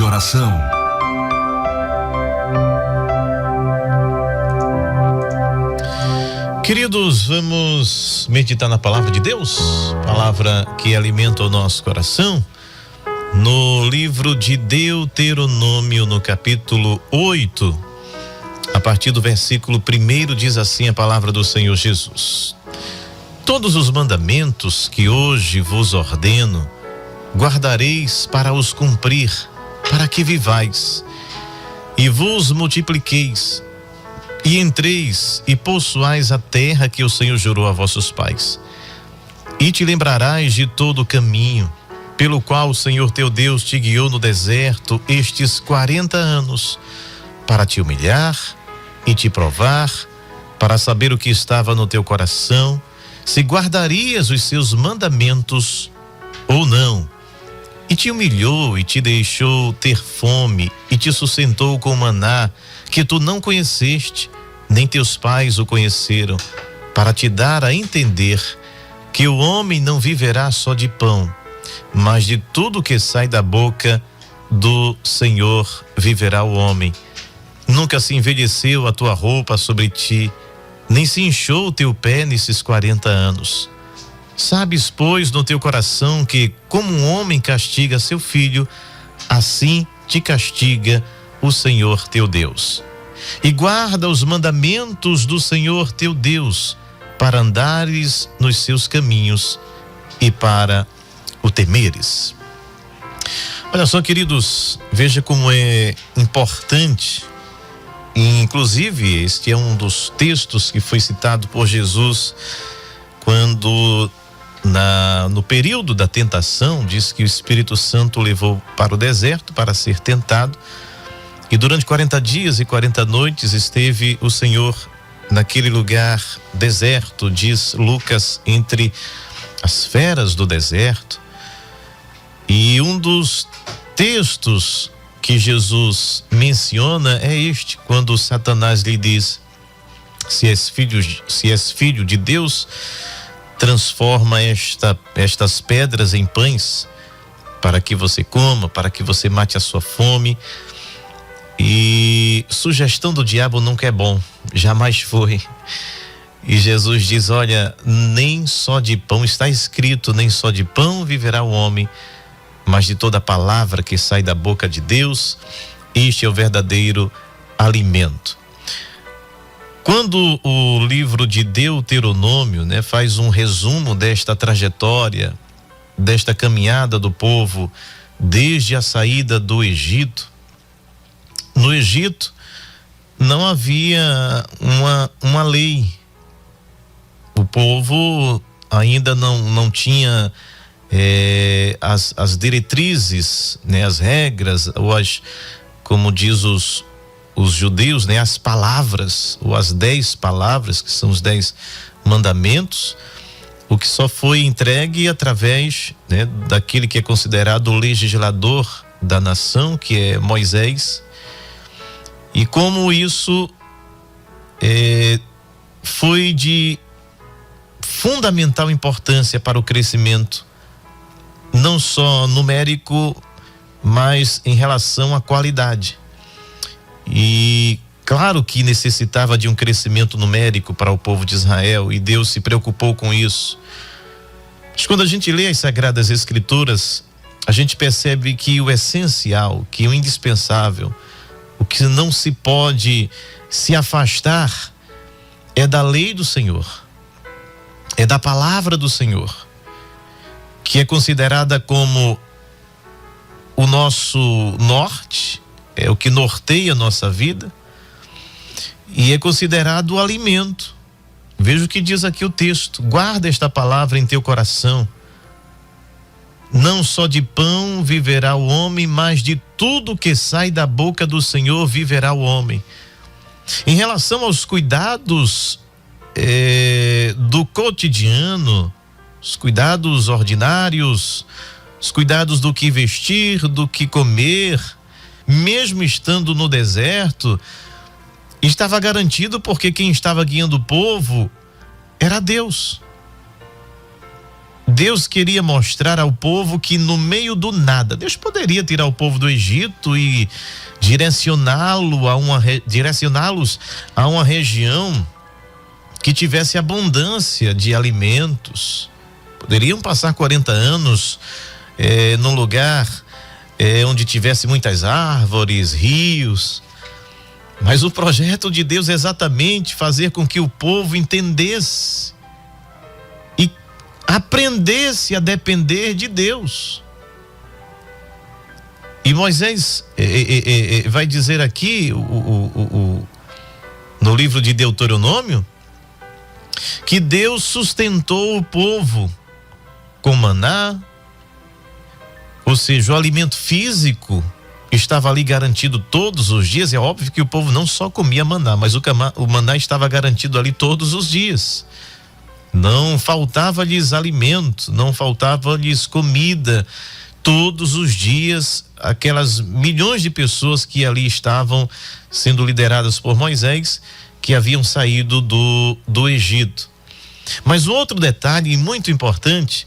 de oração. Queridos, vamos meditar na palavra de Deus, palavra que alimenta o nosso coração, no livro de Deuteronômio, no capítulo 8, a partir do versículo 1, diz assim a palavra do Senhor Jesus: todos os mandamentos que hoje vos ordeno, guardareis para os cumprir, para que vivais e vos multipliqueis, e entreis e possuais a terra que o Senhor jurou a vossos pais. E te lembrarás de todo o caminho pelo qual o Senhor teu Deus te guiou no deserto estes 40 anos, para te humilhar e te provar, para saber o que estava no teu coração, se guardarias os seus mandamentos ou não. E te humilhou e te deixou ter fome e te sustentou com maná que tu não conheceste, nem teus pais o conheceram, para te dar a entender que o homem não viverá só de pão, mas de tudo que sai da boca do Senhor viverá o homem. Nunca se envelheceu a tua roupa sobre ti, nem se inchou o teu pé nesses 40 anos. Sabes, pois, no teu coração que, como um homem castiga seu filho, assim te castiga o Senhor teu Deus. E guarda os mandamentos do Senhor teu Deus, para andares nos seus caminhos e para o temeres. Olha só, queridos, veja como é importante, e inclusive este é um dos textos que foi citado por Jesus quando no período da tentação, diz que o Espírito Santo o levou para o deserto para ser tentado, e durante 40 dias e 40 noites esteve o Senhor naquele lugar deserto, diz Lucas, entre as feras do deserto. E um dos textos que Jesus menciona é este, quando Satanás lhe diz: se és filho de Deus, transforma estas pedras em pães, para que você coma, para que você mate a sua fome. E sugestão do diabo nunca é bom, jamais foi. E Jesus diz: olha, nem só de pão, está escrito, nem só de pão viverá o homem, mas de toda palavra que sai da boca de Deus. Este é o verdadeiro alimento. Quando o livro de Deuteronômio, faz um resumo desta trajetória, desta caminhada do povo desde a saída do Egito, no Egito não havia uma lei. O povo ainda não tinha as diretrizes, as regras, ou como diz os judeus, as palavras, ou as 10 palavras, que são os 10 mandamentos, o que só foi entregue através daquele que é considerado o legislador da nação, que é Moisés. E como isso foi de fundamental importância para o crescimento, não só numérico, mas em relação à qualidade. E claro que necessitava de um crescimento numérico para o povo de Israel, e Deus se preocupou com isso. Mas quando a gente lê as Sagradas Escrituras, a gente percebe que o essencial, que o indispensável, o que não se pode se afastar é da lei do Senhor, é da palavra do Senhor, que é considerada como o nosso norte, é o que norteia a nossa vida, e é considerado o alimento. Veja o que diz aqui o texto: guarda esta palavra em teu coração. Não só de pão viverá o homem, mas de tudo que sai da boca do Senhor viverá o homem. Em relação aos cuidados do cotidiano, os cuidados ordinários, os cuidados do que vestir, do que comer, mesmo estando no deserto, estava garantido, porque quem estava guiando o povo era Deus. Deus queria mostrar ao povo que no meio do nada, Deus poderia tirar o povo do Egito e direcioná-los a uma região que tivesse abundância de alimentos. Poderiam passar 40 anos num lugar onde tivesse muitas árvores, rios. Mas o projeto de Deus é exatamente fazer com que o povo entendesse e aprendesse a depender de Deus. E Moisés vai dizer aqui no livro de Deuteronômio que Deus sustentou o povo com maná, ou seja, o alimento físico estava ali garantido todos os dias. É óbvio que o povo não só comia maná, mas o maná estava garantido ali todos os dias. Não faltava-lhes alimento, não faltava-lhes comida. Todos os dias, aquelas milhões de pessoas que ali estavam sendo lideradas por Moisés, que haviam saído do Egito. Mas outro detalhe muito importante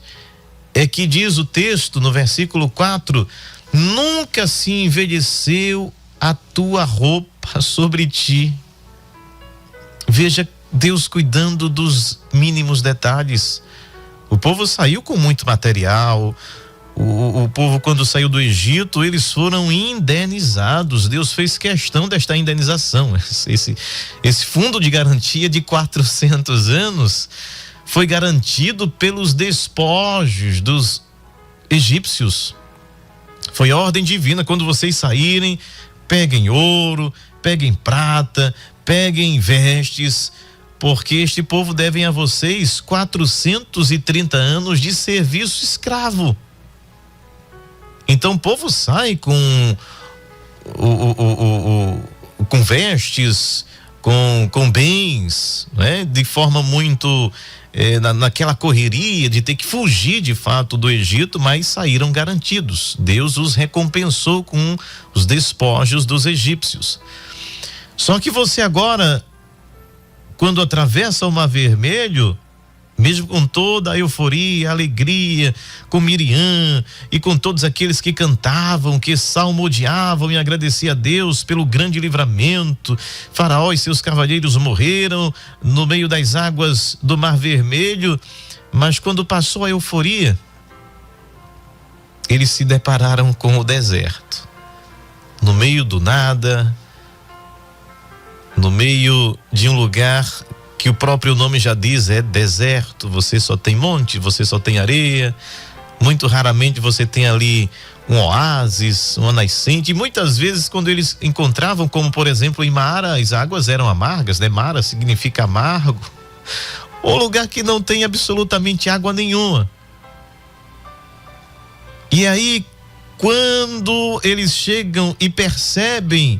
é que diz o texto no versículo 4: nunca se envelheceu a tua roupa sobre ti. Veja Deus cuidando dos mínimos detalhes. O povo saiu com muito material. O povo, quando saiu do Egito, eles foram indenizados. Deus fez questão desta indenização. Esse fundo de garantia de 400 anos foi garantido pelos despojos dos egípcios. Foi ordem divina: quando vocês saírem, peguem ouro, peguem prata, peguem vestes, porque este povo deve a vocês 430 anos de serviço escravo. Então o povo sai com vestes, com bens, né? De forma muito naquela correria de ter que fugir de fato do Egito, mas saíram garantidos. Deus os recompensou com os despojos dos egípcios. Só que você agora, quando atravessa o Mar Vermelho, mesmo com toda a euforia, a alegria, com Miriam e com todos aqueles que cantavam, que salmodiavam e agradeciam a Deus pelo grande livramento, Faraó e seus cavaleiros morreram no meio das águas do Mar Vermelho, mas quando passou a euforia, eles se depararam com o deserto, no meio do nada, no meio de um lugar que o próprio nome já diz, é deserto. Você só tem monte, você só tem areia, muito raramente você tem ali um oásis, uma nascente. E muitas vezes, quando eles encontravam, como por exemplo em Mara, as águas eram amargas, né? Mara significa amargo, ou lugar que não tem absolutamente água nenhuma. E aí, quando eles chegam e percebem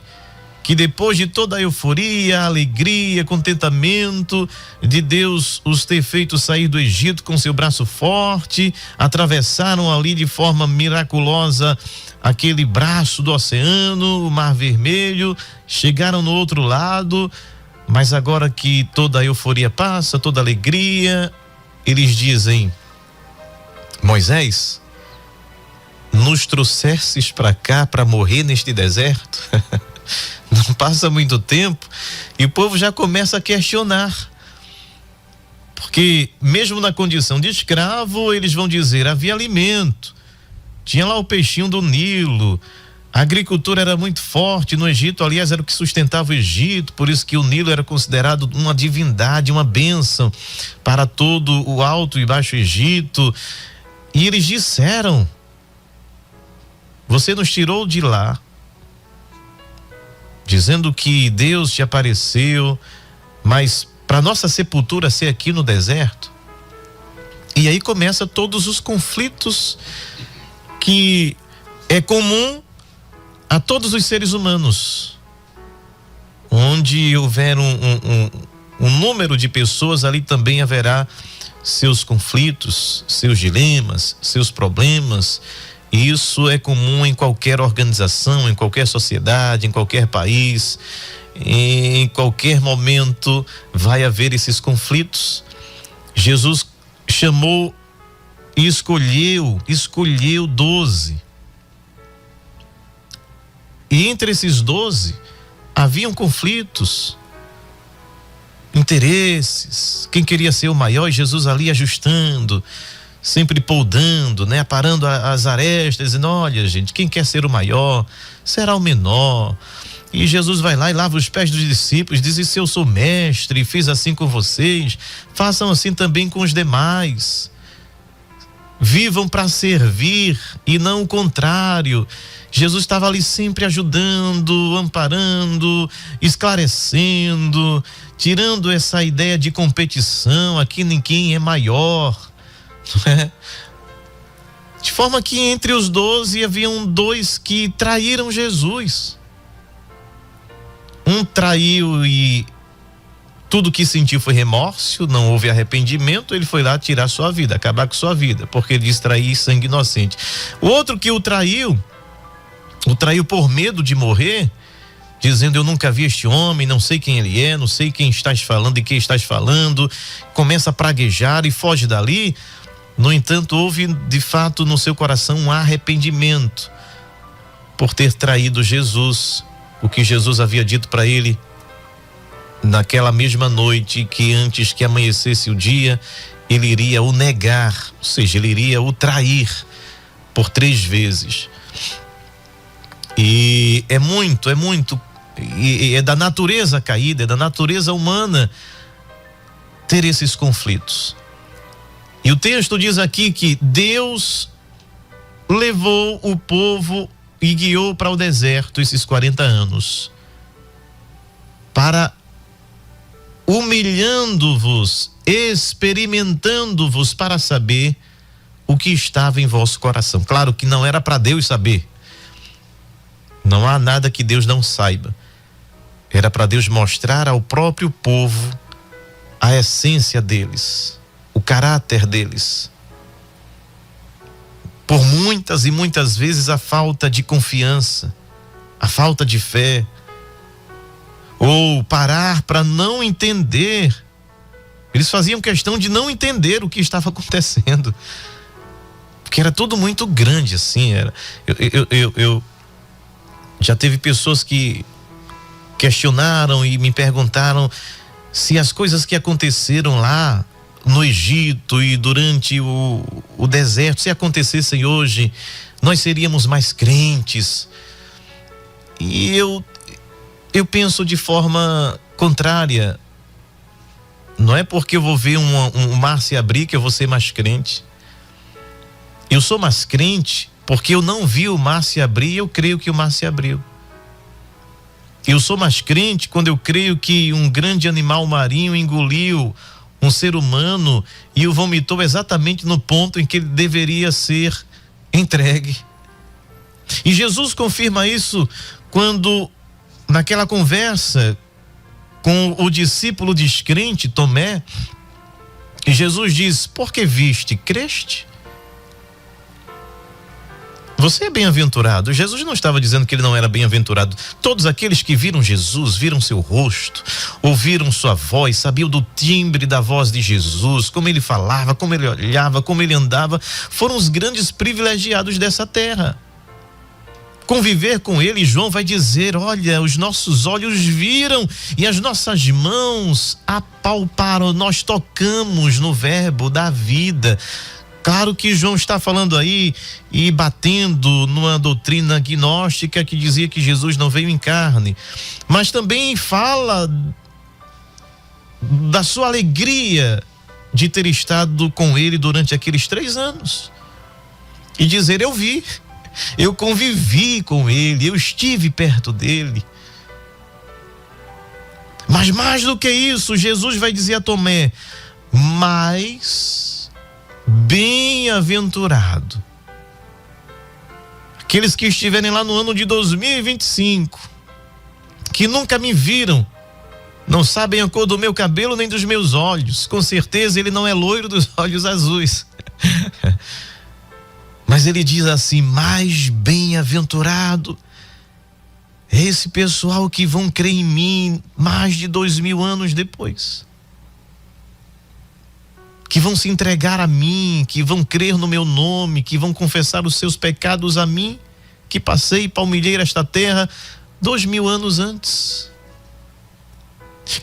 que depois de toda a euforia, a alegria, contentamento de Deus os ter feito sair do Egito com seu braço forte, atravessaram ali de forma miraculosa aquele braço do oceano, o Mar Vermelho, chegaram no outro lado, mas agora que toda a euforia passa, toda a alegria, eles dizem: Moisés, nos trouxesses para cá para morrer neste deserto? Não passa muito tempo e o povo já começa a questionar, porque mesmo na condição de escravo, eles vão dizer: havia alimento, tinha lá o peixinho do Nilo, a agricultura era muito forte no Egito, aliás era o que sustentava o Egito, por isso que o Nilo era considerado uma divindade, uma bênção para todo o Alto e Baixo Egito. E eles disseram: você nos tirou de lá, dizendo que Deus te apareceu, mas para nossa sepultura ser aqui no deserto. E aí começa todos os conflitos que é comum a todos os seres humanos. Onde houver um número de pessoas, ali também haverá seus conflitos, seus dilemas, seus problemas. Isso é comum em qualquer organização, em qualquer sociedade, em qualquer país. Em qualquer momento vai haver esses conflitos. Jesus chamou e escolheu 12. E entre esses 12 haviam conflitos, interesses, quem queria ser o maior, e Jesus ali ajustando, sempre poldando, né? Aparando as arestas, dizendo: olha, gente, quem quer ser o maior será o menor. E Jesus vai lá e lava os pés dos discípulos, diz: se eu sou mestre e fiz assim com vocês, façam assim também com os demais. Vivam para servir e não o contrário. Jesus estava ali sempre ajudando, amparando, esclarecendo, tirando essa ideia de competição, aqui ninguém é maior, não é? De forma que entre os 12 haviam 2 que traíram Jesus. Um traiu e tudo que sentiu foi remorso, não houve arrependimento, ele foi lá tirar sua vida, acabar com sua vida, porque ele diz trair sangue inocente. O outro que o traiu por medo de morrer, dizendo: eu nunca vi este homem, não sei quem ele é, não sei quem estás falando e quem estás falando, começa a praguejar e foge dali. No entanto, houve de fato no seu coração um arrependimento por ter traído Jesus, o que Jesus havia dito para ele naquela mesma noite, que antes que amanhecesse o dia, ele iria o negar, ou seja, ele iria o trair por 3 vezes. E é da natureza caída, é da natureza humana ter esses conflitos. E o texto diz aqui que Deus levou o povo e guiou para o deserto esses 40 anos, para humilhando-vos, experimentando-vos, para saber o que estava em vosso coração. Claro que não era para Deus saber. Não há nada que Deus não saiba. Era para Deus mostrar ao próprio povo a essência deles, o caráter deles. Por muitas e muitas vezes a falta de confiança, a falta de fé, ou parar para não entender. Eles faziam questão de não entender o que estava acontecendo, porque era tudo muito grande assim. Eu já teve pessoas que questionaram e me perguntaram se as coisas que aconteceram lá no Egito e durante o deserto, se acontecessem hoje, nós seríamos mais crentes. E eu penso de forma contrária. Não é porque eu vou ver um mar se abrir que eu vou ser mais crente. Eu sou mais crente porque eu não vi o mar se abrir e eu creio que o mar se abriu. Eu sou mais crente quando eu creio que um grande animal marinho engoliu um ser humano e o vomitou exatamente no ponto em que ele deveria ser entregue. E Jesus confirma isso quando, naquela conversa com o discípulo descrente Tomé, Jesus diz: por que viste, creste? Você é bem-aventurado. Jesus não estava dizendo que ele não era bem-aventurado. Todos aqueles que viram Jesus, viram seu rosto, ouviram sua voz, sabiam do timbre da voz de Jesus, como ele falava, como ele olhava, como ele andava, foram os grandes privilegiados dessa terra. Conviver com ele, João vai dizer: olha, os nossos olhos viram e as nossas mãos apalparam, nós tocamos no verbo da vida. Claro que João está falando aí e batendo numa doutrina gnóstica que dizia que Jesus não veio em carne, mas também fala da sua alegria de ter estado com ele durante aqueles 3 anos e dizer: eu vi, eu convivi com ele, eu estive perto dele. Mas mais do que isso, Jesus vai dizer a Tomé: mas bem-aventurado aqueles que estiverem lá no ano de 2025, que nunca me viram, não sabem a cor do meu cabelo nem dos meus olhos. Com certeza ele não é loiro dos olhos azuis. Mas ele diz assim: mais bem-aventurado é esse pessoal que vão crer em mim mais de 2000 anos depois, que vão se entregar a mim, que vão crer no meu nome, que vão confessar os seus pecados a mim, que passei e palmilhei esta terra 2000 anos antes,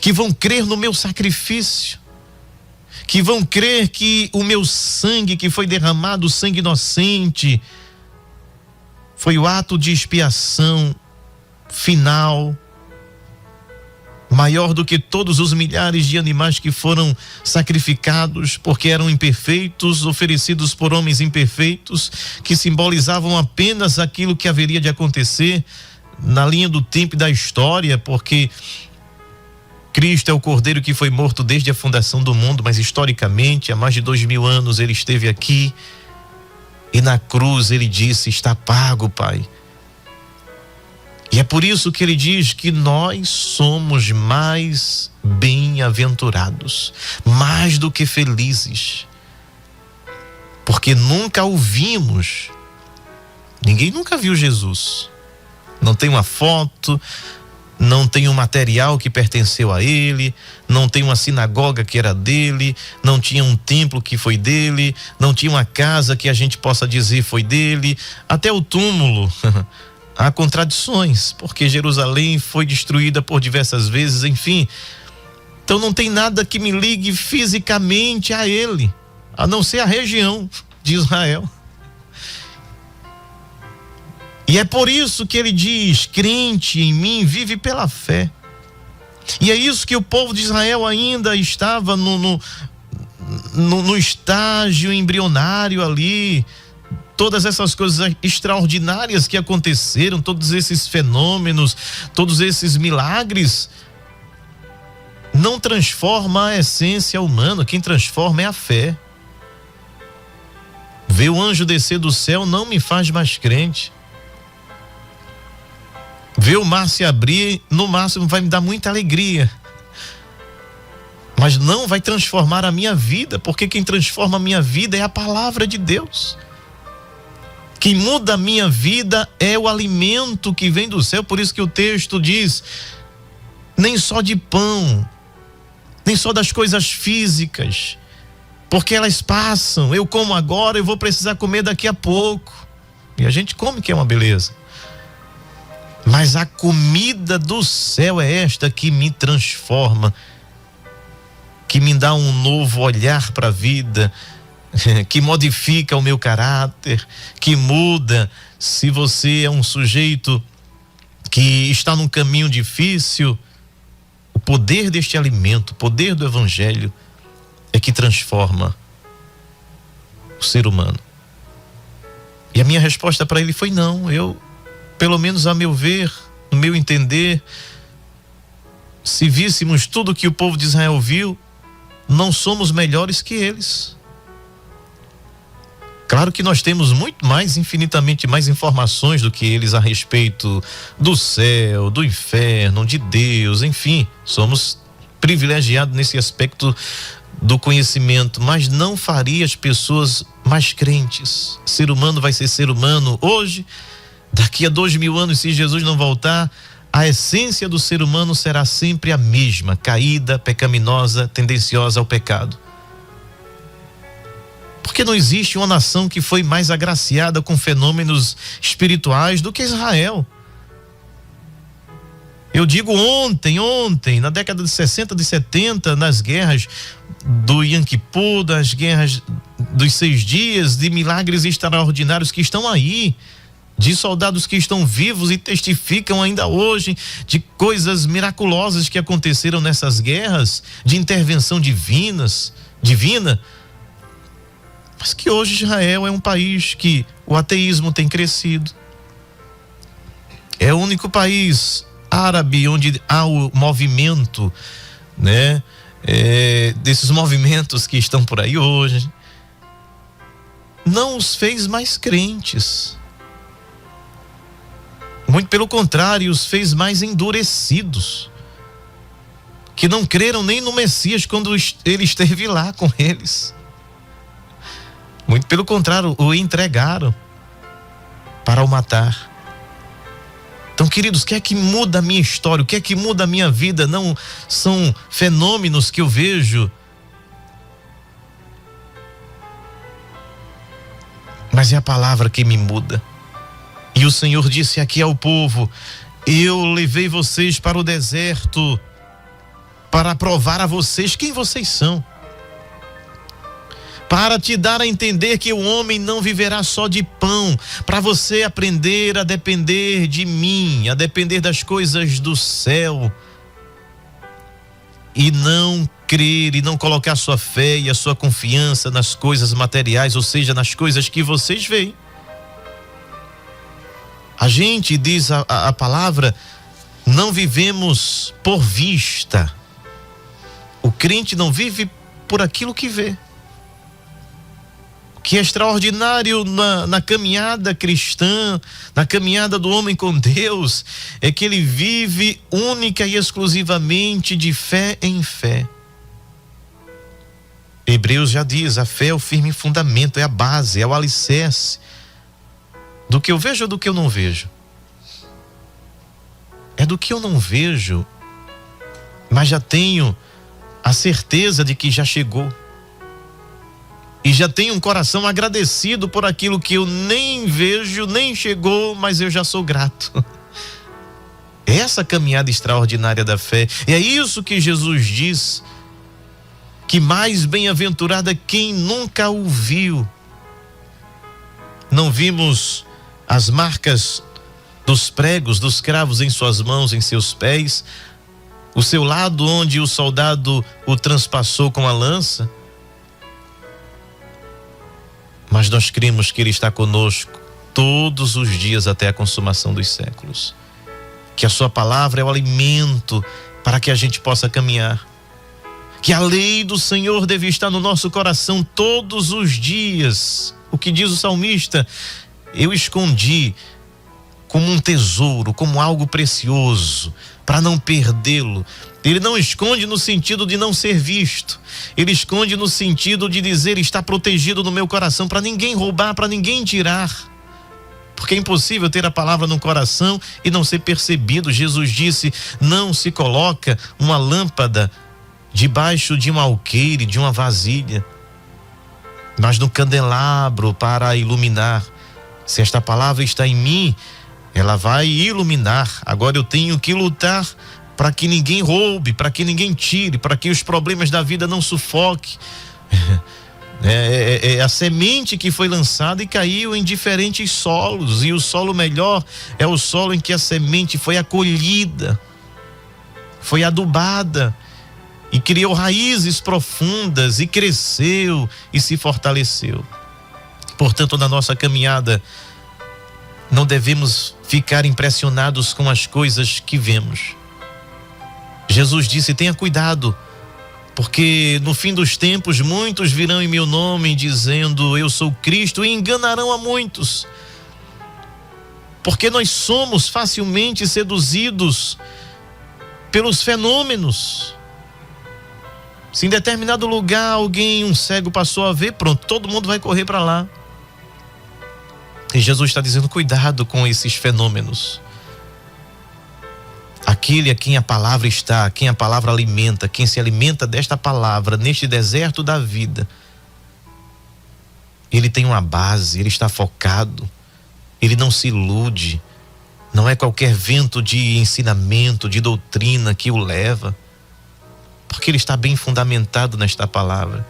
que vão crer no meu sacrifício, que vão crer que o meu sangue que foi derramado, o sangue inocente, foi o ato de expiação final, maior do que todos os milhares de animais que foram sacrificados, porque eram imperfeitos, oferecidos por homens imperfeitos, que simbolizavam apenas aquilo que haveria de acontecer na linha do tempo e da história, porque Cristo é o Cordeiro que foi morto desde a fundação do mundo, mas historicamente, há mais de 2000 anos, ele esteve aqui e na cruz ele disse: está pago, Pai. E é por isso que ele diz que nós somos mais bem-aventurados, mais do que felizes, porque nunca o vimos. Ninguém nunca viu Jesus. Não tem uma foto, não tem um material que pertenceu a ele, não tem uma sinagoga que era dele, não tinha um templo que foi dele, não tinha uma casa que a gente possa dizer foi dele, até o túmulo. Há contradições, porque Jerusalém foi destruída por diversas vezes, enfim. Então não tem nada que me ligue fisicamente a ele, a não ser a região de Israel. E é por isso que ele diz: crente em mim vive pela fé. E é isso que o povo de Israel ainda estava no estágio embrionário ali. Todas essas coisas extraordinárias que aconteceram, todos esses fenômenos, todos esses milagres, não transforma a essência humana. Quem transforma é a fé. Ver o anjo descer do céu não me faz mais crente. Ver o mar se abrir, no máximo vai me dar muita alegria, mas não vai transformar a minha vida, porque quem transforma a minha vida é a palavra de Deus. Quem muda a minha vida é o alimento que vem do céu. Por isso que o texto diz: nem só de pão, nem só das coisas físicas, porque elas passam. Eu como agora, eu vou precisar comer daqui a pouco, e a gente come, que é uma beleza. Mas a comida do céu é esta que me transforma, que me dá um novo olhar para a vida, que modifica o meu caráter, que muda. Se você é um sujeito que está num caminho difícil, o poder deste alimento, o poder do evangelho é que transforma o ser humano. E a minha resposta para ele foi: não, pelo menos a meu ver, no meu entender, se víssemos tudo que o povo de Israel viu, não somos melhores que eles. Claro que nós temos muito mais, infinitamente mais informações do que eles a respeito do céu, do inferno, de Deus, enfim, somos privilegiados nesse aspecto do conhecimento, mas não faria as pessoas mais crentes. Ser humano vai ser ser humano hoje, daqui a 2000 anos, se Jesus não voltar, a essência do ser humano será sempre a mesma: caída, pecaminosa, tendenciosa ao pecado. Porque não existe uma nação que foi mais agraciada com fenômenos espirituais do que Israel. Eu digo ontem, na década de 60, de 70, nas guerras do Yom Kippur, das guerras dos 6 dias, de milagres extraordinários que estão aí, de soldados que estão vivos e testificam ainda hoje de coisas miraculosas que aconteceram nessas guerras, de intervenção divina, mas que hoje Israel é um país que o ateísmo tem crescido. É o único país árabe onde há o movimento, né? Desses movimentos que estão por aí hoje. Não os fez mais crentes. Muito pelo contrário, os fez mais endurecidos, que não creram nem no Messias quando ele esteve lá com eles. Muito pelo contrário, o entregaram para o matar. Então, queridos, o que é que muda a minha história? O que é que muda a minha vida? Não são fenômenos que eu vejo mas é a palavra que me muda. E o Senhor disse aqui ao povo: eu levei vocês para o deserto para provar a vocês quem vocês são, para te dar a entender que o homem não viverá só de pão, para você aprender a depender de mim, a depender das coisas do céu, e não crer e não colocar sua fé e a sua confiança nas coisas materiais, ou seja, nas coisas que vocês veem. A gente, diz a palavra, não vivemos por vista. O crente não vive por aquilo que vê. O que é extraordinário na caminhada cristã, na caminhada do homem com Deus, é que ele vive única e exclusivamente de fé em fé. Hebreus já diz: a fé é o firme fundamento, é a base, é o alicerce do que eu vejo ou do que eu não vejo. É do que eu não vejo, mas já tenho a certeza de que já chegou. E já tenho um coração agradecido por aquilo que eu nem vejo, nem chegou, mas eu já sou grato. Essa caminhada extraordinária da fé, é isso que Jesus diz, que mais bem-aventurado é quem nunca o viu. Não vimos as marcas dos pregos, dos cravos em suas mãos, em seus pés, o seu lado onde o soldado o transpassou com a lança, mas nós cremos que ele está conosco todos os dias até a consumação dos séculos, que a sua palavra é o alimento para que a gente possa caminhar, que a lei do Senhor deve estar no nosso coração todos os dias. O que diz o salmista: eu escondi como um tesouro, como algo precioso, para não perdê-lo. Ele não esconde no sentido de não ser visto, ele esconde no sentido de dizer: está protegido no meu coração, para ninguém roubar, para ninguém tirar, porque é impossível ter a palavra no coração e não ser percebido. Jesus disse: não se coloca uma lâmpada debaixo de um alqueire, de uma vasilha, mas no candelabro para iluminar. Se esta palavra está em mim, ela vai iluminar. Agora eu tenho que lutar para que ninguém roube, para que ninguém tire, para que os problemas da vida não sufoquem. É a semente que foi lançada e caiu em diferentes solos, e o solo melhor é o solo em que a semente foi acolhida, foi adubada e criou raízes profundas e cresceu e se fortaleceu. Portanto, na nossa caminhada, não devemos ficar impressionados com as coisas que vemos. Jesus disse: tenha cuidado, porque no fim dos tempos muitos virão em meu nome dizendo: eu sou Cristo, e enganarão a muitos. Porque nós somos facilmente seduzidos pelos fenômenos. Se em determinado lugar um cego passou a ver, pronto, todo mundo vai correr para lá. E Jesus está dizendo: cuidado com esses fenômenos. Aquele a quem a palavra está, quem a palavra alimenta, quem se alimenta desta palavra neste deserto da vida, ele tem uma base, ele está focado, ele não se ilude. Não é qualquer vento de ensinamento, de doutrina que o leva, porque ele está bem fundamentado nesta palavra.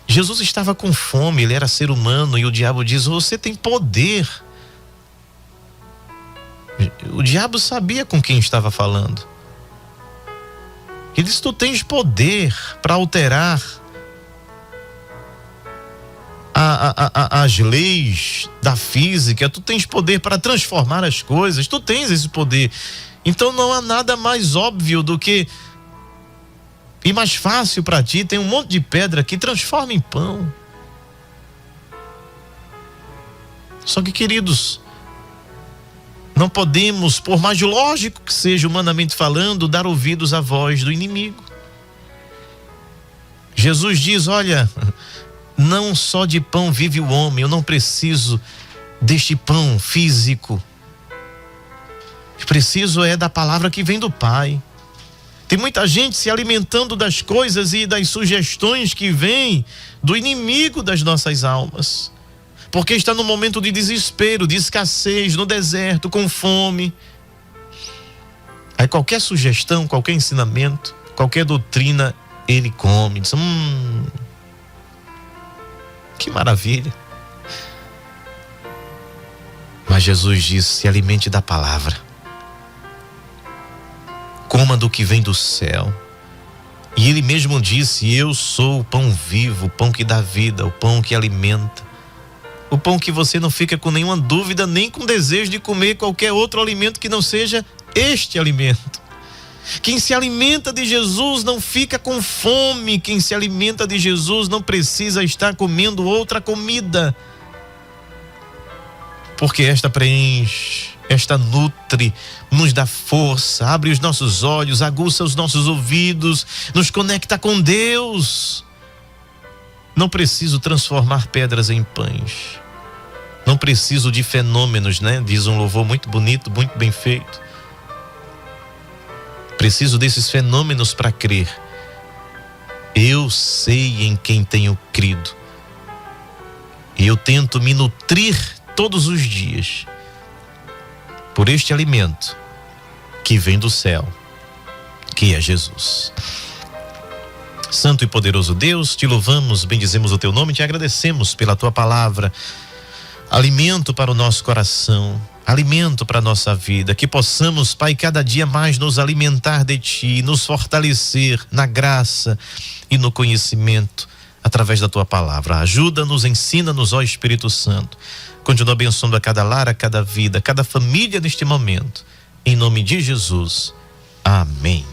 Jesus estava com fome, ele era ser humano, e o diabo diz: você tem poder. O diabo sabia com quem estava falando. Ele disse: tu tens poder para alterar as leis da física, tu tens poder para transformar as coisas, tu tens esse poder. Então não há nada mais óbvio do que, e mais fácil para ti, tem um monte de pedra que transforma em pão. Só que, queridos, não podemos, por mais lógico que seja humanamente falando, dar ouvidos à voz do inimigo. Jesus diz: olha, não só de pão vive o homem, eu não preciso deste pão físico. Preciso é da palavra que vem do Pai. Tem muita gente se alimentando das coisas e das sugestões que vêm do inimigo das nossas almas. porque está num momento de desespero, de escassez, no deserto, com fome. Aí qualquer sugestão, qualquer ensinamento, qualquer doutrina, ele come. Diz, que maravilha. Mas Jesus disse, se alimente da palavra. Coma do que vem do céu. E ele mesmo disse, eu sou o pão vivo, o pão que dá vida, o pão que alimenta. O pão que você não fica com nenhuma dúvida, nem com desejo de comer qualquer outro alimento que não seja este alimento. Quem se alimenta de Jesus não fica com fome. Quem se alimenta de Jesus não precisa estar comendo outra comida. Porque esta preenche, esta nutre, nos dá força, abre os nossos olhos, aguça os nossos ouvidos, nos conecta com Deus. Não preciso transformar pedras em pães. Não preciso de fenômenos, né? Diz um louvor muito bonito, muito bem feito. Preciso desses fenômenos para crer. Eu sei em quem tenho crido. E eu tento me nutrir todos os dias por este alimento que vem do céu, que é Jesus. Santo e poderoso Deus, te louvamos, bendizemos o teu nome, te agradecemos pela tua palavra, alimento para o nosso coração, alimento para a nossa vida, que possamos, Pai, cada dia mais nos alimentar de ti, nos fortalecer na graça e no conhecimento através da tua palavra. Ajuda-nos, ensina-nos, ó Espírito Santo. Continua abençoando a cada lar, a cada vida, a cada família neste momento. Em nome de Jesus. Amém.